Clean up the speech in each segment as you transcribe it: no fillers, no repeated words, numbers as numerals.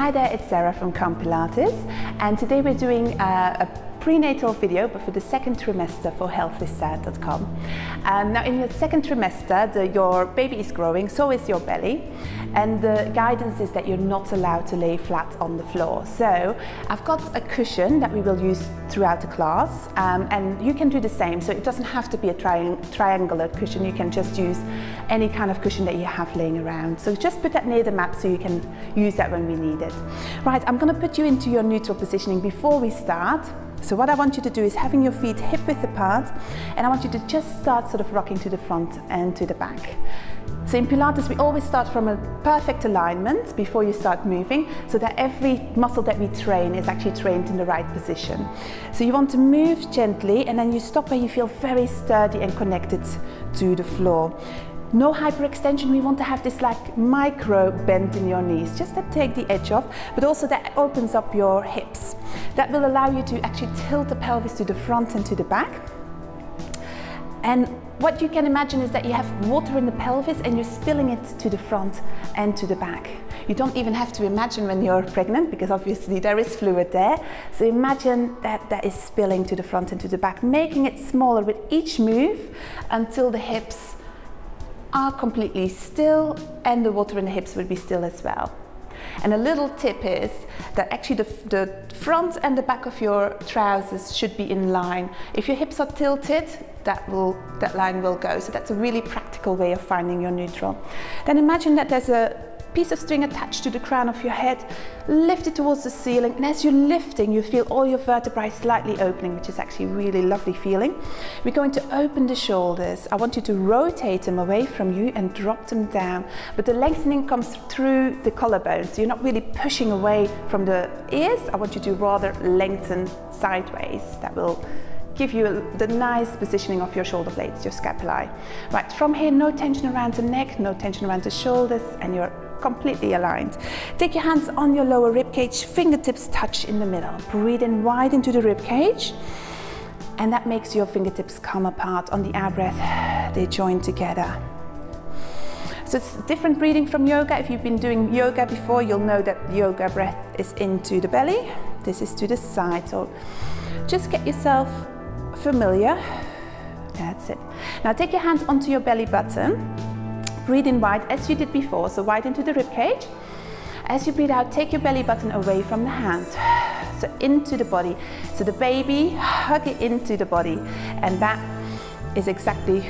Hi there, it's Sarah from Kalm Pilates, and today we're doing a prenatal video, but for the second trimester for Healthista.com. Now in your second trimester, your baby is growing, so is your belly, and the guidance is that you're not allowed to lay flat on the floor. So I've got a cushion that we will use throughout the class, and you can do the same, so it doesn't have to be a triangular cushion. You can just use any kind of cushion that you have laying around. So just put that near the mat so you can use that when we need it. Right, I'm going to put you into your neutral positioning before we start. So what I want you to do is having your feet hip width apart, and I want you to just start sort of rocking to the front and to the back. So in Pilates we always start from a perfect alignment before you start moving, so that every muscle that we train is actually trained in the right position. So you want to move gently, and then you stop where you feel very sturdy and connected to the floor. No hyperextension. We want to have this like micro bend in your knees, just to take the edge off, but also that opens up your hips. That will allow you to actually tilt the pelvis to the front and to the back. And what you can imagine is that you have water in the pelvis and you're spilling it to the front and to the back. You don't even have to imagine when you're pregnant, because obviously there is fluid there. So imagine that that is spilling to the front and to the back, making it smaller with each move until the hips are completely still and the water in the hips will be still as well. And a little tip is that actually the front and the back of your trousers should be in line. If your hips are tilted, that line will go. So that's a really practical way of finding your neutral. Then imagine that there's a piece of string attached to the crown of your head. Lift it towards the ceiling, and as you're lifting you feel all your vertebrae slightly opening, which is actually a really lovely feeling. We're going to open the shoulders. I want you to rotate them away from you and drop them down, but the lengthening comes through the collarbones, so you're not really pushing away from the ears. I want you to rather lengthen sideways. That will give you the nice positioning of your shoulder blades, your scapulae. Right, from here, no tension around the neck, no tension around the shoulders, and you're completely aligned. Take your hands on your lower rib cage, fingertips touch in the middle. Breathe in wide into the rib cage, and that makes your fingertips come apart. On the out breath, they join together. So it's different breathing from yoga. If you've been doing yoga before, you'll know that yoga breath is into the belly. This is to the side. So just get yourself familiar. That's it. Now take your hand onto your belly button. Breathe in wide as you did before, so wide into the rib cage. As you breathe out, take your belly button away from the hands, so into the body. So the baby, hug it into the body, and that is exactly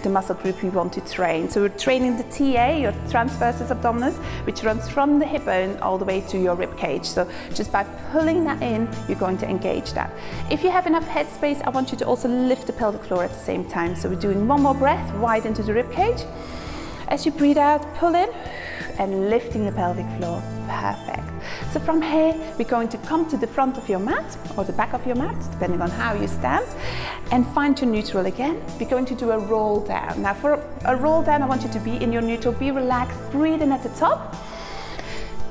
the muscle group we want to train. So we're training the TA, your transversus abdominis, which runs from the hip bone all the way to your rib cage. So just by pulling that in, you're going to engage that. If you have enough headspace, I want you to also lift the pelvic floor at the same time. So we're doing one more breath, wide into the rib cage. As you breathe out, pull in and lifting the pelvic floor. Perfect. So from here, we're going to come to the front of your mat or the back of your mat, depending on how you stand, and find your neutral again. We're going to do a roll down. Now for a roll down, I want you to be in your neutral, be relaxed, breathe in at the top.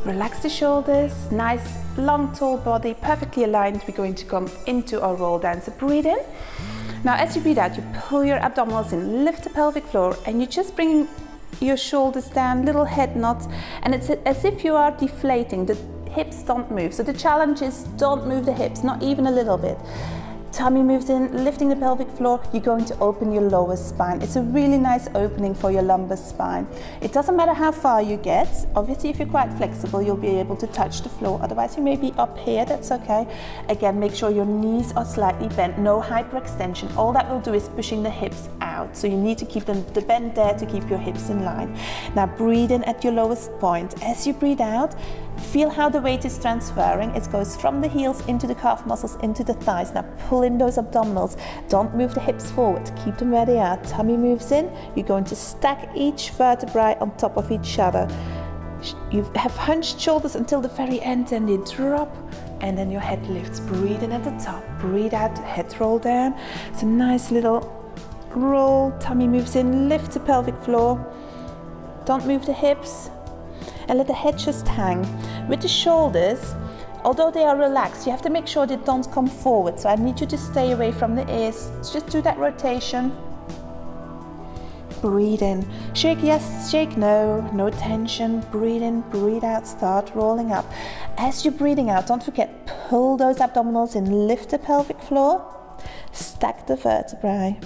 Relax the shoulders, nice long tall body, perfectly aligned. We're going to come into our roll down. So breathe in. Now as you breathe out, you pull your abdominals in, lift the pelvic floor, and you're just bringing your shoulders down, little head nod, and it's as if you are deflating. The hips don't move. So the challenge is don't move the hips, not even a little bit. Tummy moves in, lifting the pelvic floor, you're going to open your lower spine. It's a really nice opening for your lumbar spine. It doesn't matter how far you get. Obviously, if you're quite flexible, you'll be able to touch the floor. Otherwise, you may be up here, that's okay. Again, make sure your knees are slightly bent, no hyperextension. All that will do is pushing the hips out. So you need to keep the bend there to keep your hips in line. Now breathe in at your lowest point. As you breathe out, feel how the weight is transferring. It goes from the heels into the calf muscles, into the thighs. Now pull in those abdominals. Don't move the hips forward. Keep them where they are. Tummy moves in. You're going to stack each vertebrae on top of each other. You have hunched shoulders until the very end, and they drop, and then your head lifts. Breathe in at the top. Breathe out, head roll down. It's a nice little roll. Tummy moves in. Lift the pelvic floor. Don't move the hips. And let the head just hang. With the shoulders, although they are relaxed, you have to make sure they don't come forward. So I need you to stay away from the ears. Just do that rotation. breathe in. Shake yes, shake no, no tension. Breathe in, breathe out, start rolling up. As you're breathing out, don't forget, pull those abdominals in, lift the pelvic floor, stack the vertebrae.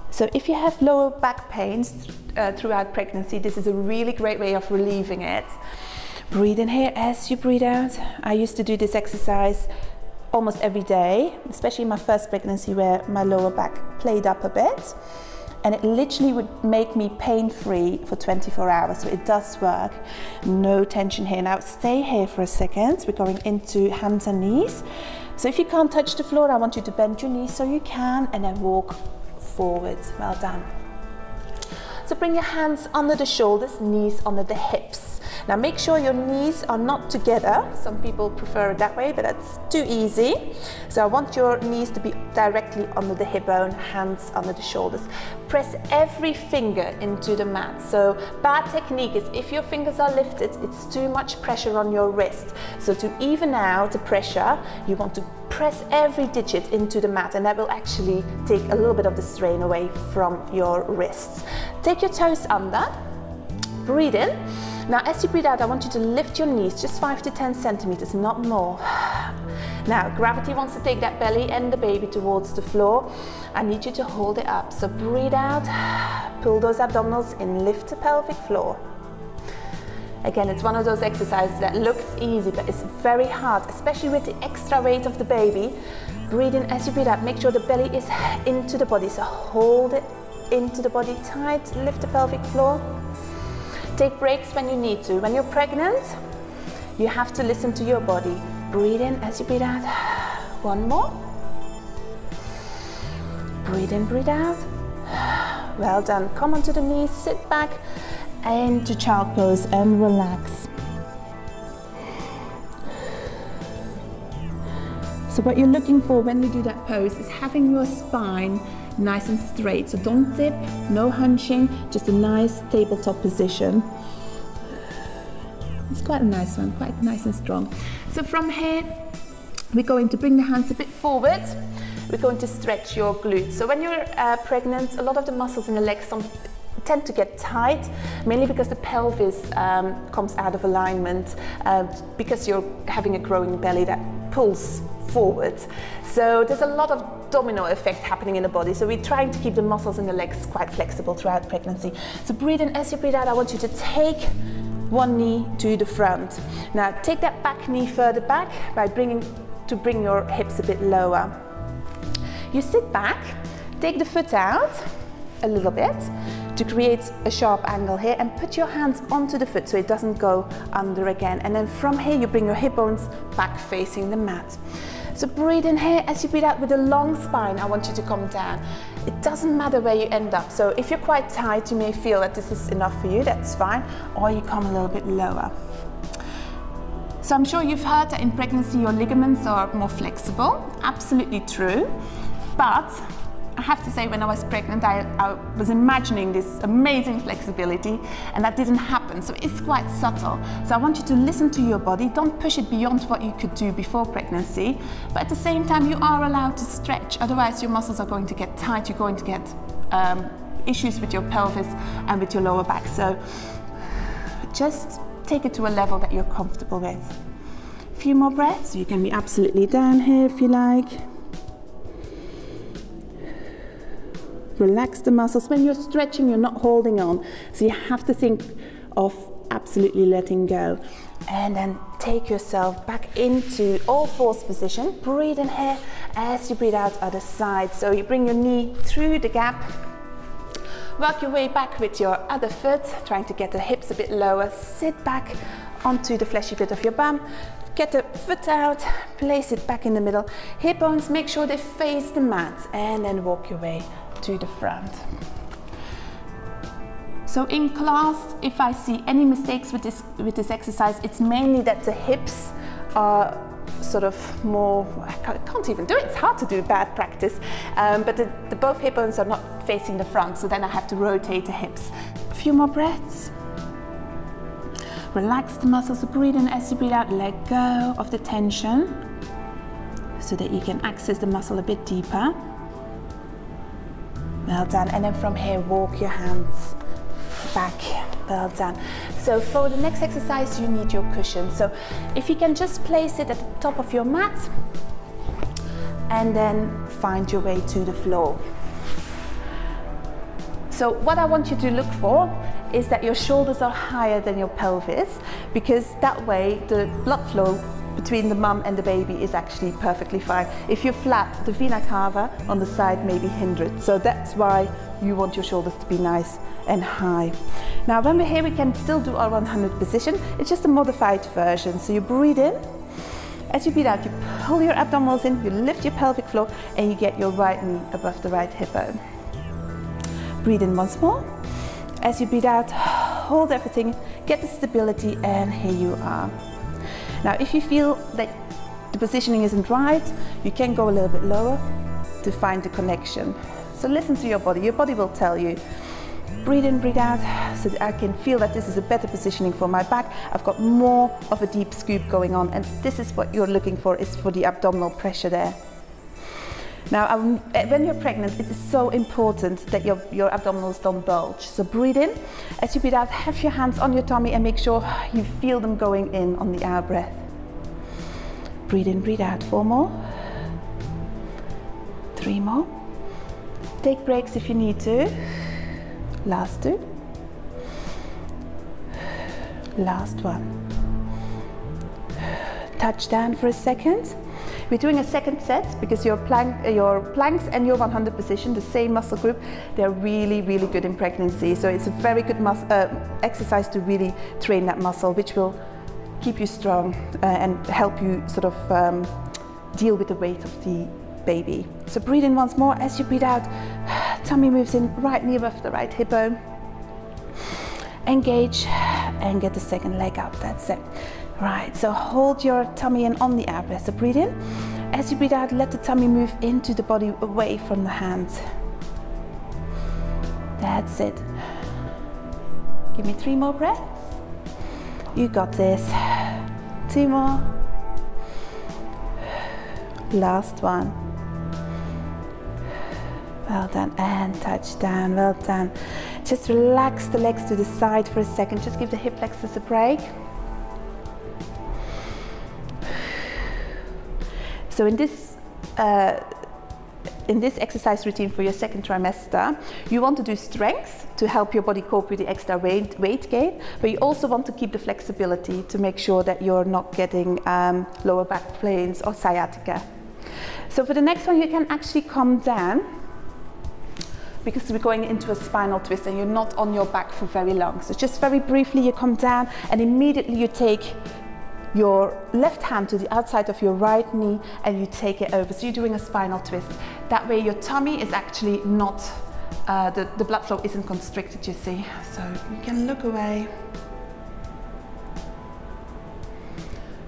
So if you have lower back pains throughout pregnancy, this is a really great way of relieving it. Breathe in here as you breathe out. I used to do this exercise almost every day, especially in my first pregnancy where my lower back played up a bit. And it literally would make me pain-free for 24 hours, so it does work. No tension here. Now stay here for a second. We're going into hands and knees. So if you can't touch the floor, I want you to bend your knees so you can, and then walk forward. Well done. So bring your hands under the shoulders, knees under the hips. Now make sure your knees are not together. Some people prefer it that way, but that's too easy. So I want your knees to be directly under the hip bone, hands under the shoulders. Press every finger into the mat. So bad technique is if your fingers are lifted, it's too much pressure on your wrist. So to even out the pressure, you want to press every digit into the mat, and that will actually take a little bit of the strain away from your wrists. Take your toes under, breathe in. Now as you breathe out, I want you to lift your knees just 5 to 10 centimeters, not more. Now gravity wants to take that belly and the baby towards the floor. I need you to hold it up. So breathe out, pull those abdominals in, lift the pelvic floor. Again, it's one of those exercises that looks easy, but it's very hard, especially with the extra weight of the baby. Breathe in as you breathe out. Make sure the belly is into the body, so hold it into the body tight, lift the pelvic floor. Take breaks when you need to. When you're pregnant, you have to listen to your body. Breathe in as you breathe out. One more. Breathe in, breathe out. Well done. Come onto the knees, sit back into child pose and relax. So what you're looking for when you do that pose is having your spine nice and straight. So don't dip, no hunching, just a nice tabletop position. It's quite a nice one, quite nice and strong. So from here, we're going to bring the hands a bit forward. We're going to stretch your glutes. So when you're pregnant, a lot of the muscles in the legs tend to get tight, mainly because the pelvis comes out of alignment, because you're having a growing belly that pulls forward. So there's a lot of domino effect happening in the body. So we're trying to keep the muscles in the legs quite flexible throughout pregnancy. So breathe in as you breathe out. I want you to take one knee to the front. Now take that back knee further back by bring your hips a bit lower. You sit back, take the foot out a little bit to create a sharp angle here, and put your hands onto the foot so it doesn't go under again. And then from here you bring your hip bones back facing the mat. So breathe in here as you breathe out with a long spine. I want you to come down. It doesn't matter where you end up. So if you're quite tight, you may feel that this is enough for you, that's fine, or you come a little bit lower. So I'm sure you've heard that in pregnancy your ligaments are more flexible. Absolutely true. But I have to say, when I was pregnant, I was imagining this amazing flexibility, and that didn't happen. So it's quite subtle. So I want you to listen to your body. Don't push it beyond what you could do before pregnancy. But at the same time, you are allowed to stretch. Otherwise, your muscles are going to get tight. You're going to get issues with your pelvis and with your lower back. So just take it to a level that you're comfortable with. A few more breaths. You can be absolutely down here if you like. Relax the muscles. When you're stretching, you're not holding on. So you have to think of absolutely letting go. And then take yourself back into all fours position. Breathe in here as you breathe out other side. So you bring your knee through the gap. Work your way back with your other foot, trying to get the hips a bit lower. Sit back onto the fleshy bit of your bum. Get the foot out, place it back in the middle. Hip bones, make sure they face the mat, and then walk your way to the front. So in class, if I see any mistakes with this exercise, it's mainly that the hips are sort of more, I can't even do it, it's hard to do bad practice, but the both hip bones are not facing the front, so then I have to rotate the hips. A few more breaths. Relax the muscles, breathe in as you breathe out, let go of the tension so that you can access the muscle a bit deeper. Well done. And then from here, walk your hands back. Well done. So for the next exercise, you need your cushion. So if you can just place it at the top of your mat and then find your way to the floor. So what I want you to look for is that your shoulders are higher than your pelvis, because that way the blood flow between the mum and the baby is actually perfectly fine. If you're flat, the vena cava on the side may be hindered. So that's why you want your shoulders to be nice and high. Now when we're here, we can still do our 100 position. It's just a modified version. So you breathe in. As you breathe out, you pull your abdominals in, you lift your pelvic floor, and you get your right knee above the right hip bone. Breathe in once more. As you breathe out, hold everything, get the stability, and here you are. Now, if you feel that the positioning isn't right, you can go a little bit lower to find the connection. So listen to your body. Your body will tell you. Breathe in, breathe out, so that I can feel that this is a better positioning for my back. I've got more of a deep scoop going on, and this is what you're looking for, is for the abdominal pressure there. Now, when you're pregnant, it is so important that your abdominals don't bulge. So breathe in. As you breathe out, have your hands on your tummy and make sure you feel them going in on the out breath. Breathe in, breathe out. 4 more. 3 more. Take breaks if you need to. Last 2. Last 1. Touch down for a second. We're doing a second set because your planks and your 100 position, the same muscle group, they're really, really good in pregnancy. So it's a very good exercise to really train that muscle, which will keep you strong and help you sort of deal with the weight of the baby. So breathe in once more. As you breathe out, tummy moves in, right knee above the right hip bone. Engage and get the second leg up. That's it. Right, so hold your tummy in on the out breath. So breathe in. As you breathe out, let the tummy move into the body, away from the hands. That's it. Give me 3 more breaths. You got this. 2 more. Last one. Well done, and touch down. Well done. Just relax the legs to the side for a second. Just give the hip flexors a break. So in this exercise routine for your second trimester, you want to do strength to help your body cope with the extra weight gain, but you also want to keep the flexibility to make sure that you're not getting lower back pains or sciatica. So for the next one, you can actually come down, because we're going into a spinal twist and you're not on your back for very long. So just very briefly, you come down and immediately you take your left hand to the outside of your right knee and you take it over. So you're doing a spinal twist. That way your tummy is actually not, the blood flow isn't constricted, you see. So you can look away.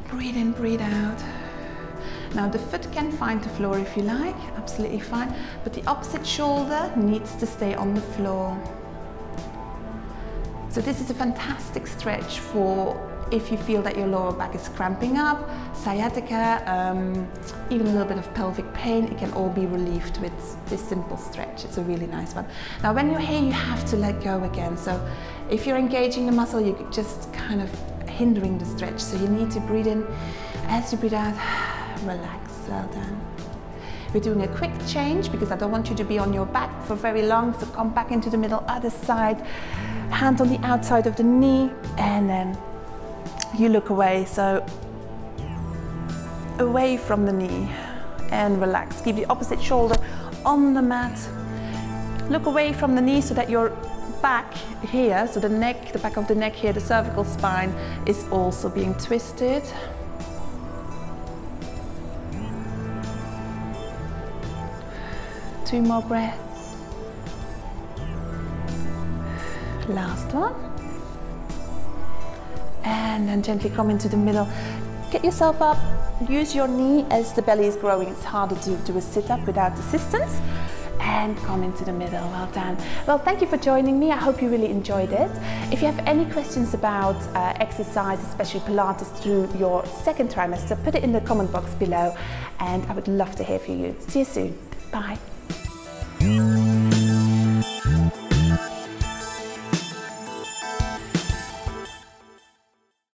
Breathe in, breathe out. Now the foot can find the floor if you like, absolutely fine, but the opposite shoulder needs to stay on the floor. So this is a fantastic stretch for if you feel that your lower back is cramping up, sciatica, even a little bit of pelvic pain. It can all be relieved with this simple stretch. It's a really nice one. Now when you're here, you have to let go again. So if you're engaging the muscle, you're just kind of hindering the stretch. So you need to breathe in. As you breathe out, relax. Well done. We're doing a quick change because I don't want you to be on your back for very long. So come back into the middle, other side, hand on the outside of the knee, and then you look away, so away from the knee and relax. Keep the opposite shoulder on the mat. Look away from the knee so that your back here, so the neck, the back of the neck here, the cervical spine is also being twisted. Two more breaths. Last one. And then gently come into the middle. Get yourself up, use your knee as the belly is growing. It's harder to do a sit-up without assistance. And come into the middle. Well done. Well, thank you for joining me. I hope you really enjoyed it. If you have any questions about exercise, especially Pilates through your second trimester, put it in the comment box below and I would love to hear from you. See you soon. Bye.